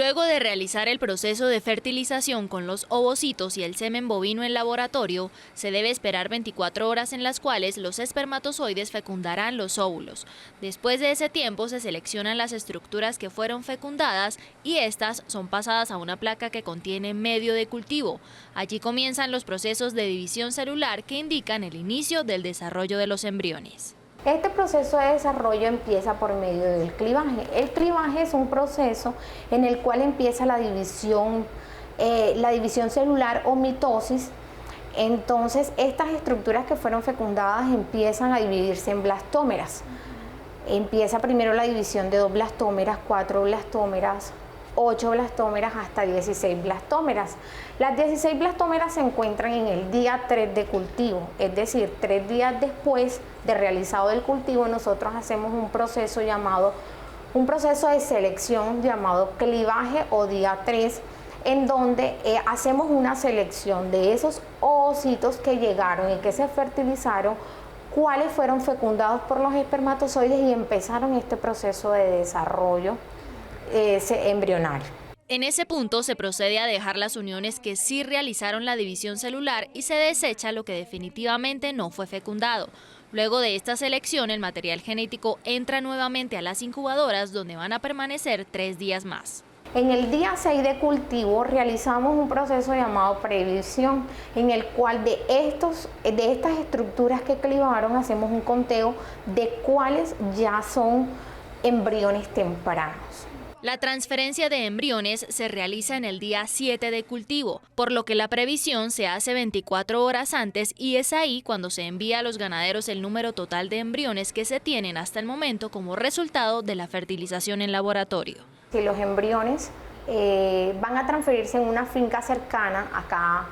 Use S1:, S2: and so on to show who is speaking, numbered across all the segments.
S1: Luego de realizar el proceso de fertilización con los ovocitos y el semen bovino en laboratorio, se debe esperar 24 horas en las cuales los espermatozoides fecundarán los óvulos. Después de ese tiempo se seleccionan las estructuras que fueron fecundadas y estas son pasadas a una placa que contiene medio de cultivo. Allí comienzan los procesos de división celular que indican el inicio del desarrollo de los embriones.
S2: Este proceso de desarrollo empieza por medio del clivaje. El clivaje es un proceso en el cual empieza la división celular o mitosis. Entonces, estas estructuras que fueron fecundadas empiezan a dividirse en blastómeras. Empieza primero la división de 2 blastómeras, 4 blastómeras, 8 blastómeras hasta 16 blastómeras. Las 16 blastómeras se encuentran en el día 3 de cultivo, es decir, 3 días después de realizado el cultivo nosotros hacemos un proceso de selección llamado clivaje o día 3, en donde hacemos una selección de esos ovocitos que llegaron y que se fertilizaron, cuáles fueron fecundados por los espermatozoides y empezaron este proceso de desarrollo embrionario.
S1: En ese punto se procede a dejar las uniones que sí realizaron la división celular y se desecha lo que definitivamente no fue fecundado. Luego de esta selección, el material genético entra nuevamente a las incubadoras, donde van a permanecer 3 días más.
S2: En el día 6 de cultivo realizamos un proceso llamado previsión, en el cual de estas estructuras que clivaron hacemos un conteo de cuáles ya son embriones tempranos.
S1: La transferencia de embriones se realiza en el día 7 de cultivo, por lo que la previsión se hace 24 horas antes y es ahí cuando se envía a los ganaderos el número total de embriones que se tienen hasta el momento como resultado de la fertilización en laboratorio.
S2: Si los embriones van a transferirse en una finca cercana acá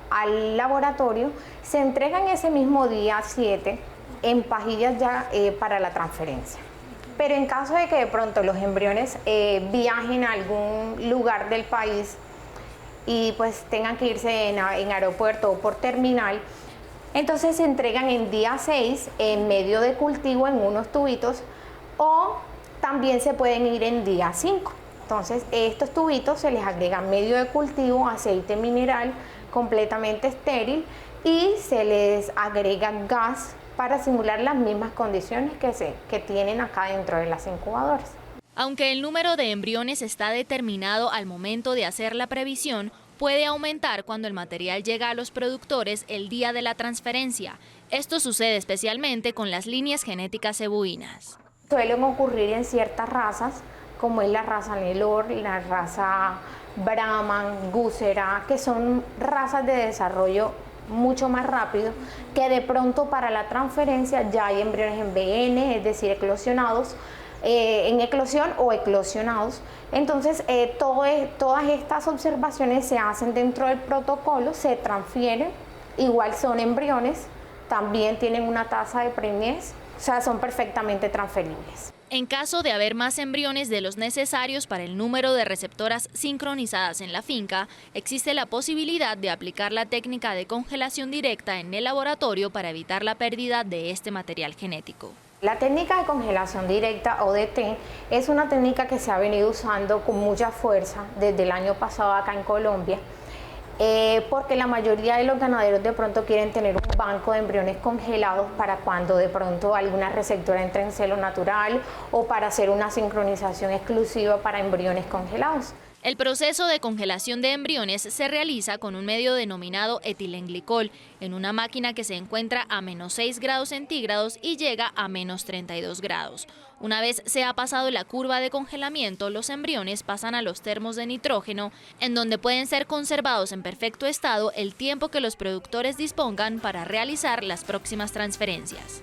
S2: al laboratorio, se entregan ese mismo día 7 en pajillas ya para la transferencia. Pero en caso de que de pronto los embriones viajen a algún lugar del país y pues tengan que irse en aeropuerto o por terminal, entonces se entregan en día 6 en medio de cultivo en unos tubitos, o también se pueden ir en día 5. Entonces estos tubitos se les agrega medio de cultivo, aceite mineral completamente estéril y se les agrega gas para simular las mismas condiciones que tienen acá dentro de las incubadoras.
S1: Aunque el número de embriones está determinado al momento de hacer la previsión, puede aumentar cuando el material llega a los productores el día de la transferencia. Esto sucede especialmente con las líneas genéticas cebuinas.
S2: Suelen ocurrir en ciertas razas, como es la raza Nelore, la raza Brahman, Gusera, que son razas de desarrollo mucho más rápido, que de pronto para la transferencia ya hay embriones en BN, es decir, eclosionados, en eclosión o eclosionados. Entonces todas estas observaciones se hacen dentro del protocolo, se transfieren, igual son embriones, también tienen una tasa de preñez, o sea, son perfectamente transferibles.
S1: En caso de haber más embriones de los necesarios para el número de receptoras sincronizadas en la finca, existe la posibilidad de aplicar la técnica de congelación directa en el laboratorio para evitar la pérdida de este material genético.
S2: La técnica de congelación directa o DT es una técnica que se ha venido usando con mucha fuerza desde el año pasado acá en Colombia, porque la mayoría de los ganaderos de pronto quieren tener un banco de embriones congelados para cuando de pronto alguna receptora entre en celo natural o para hacer una sincronización exclusiva para embriones congelados.
S1: El proceso de congelación de embriones se realiza con un medio denominado etilenglicol en una máquina que se encuentra a -6 grados centígrados y llega a -32 grados. Una vez se ha pasado la curva de congelamiento, los embriones pasan a los termos de nitrógeno, en donde pueden ser conservados en perfecto estado el tiempo que los productores dispongan para realizar las próximas transferencias.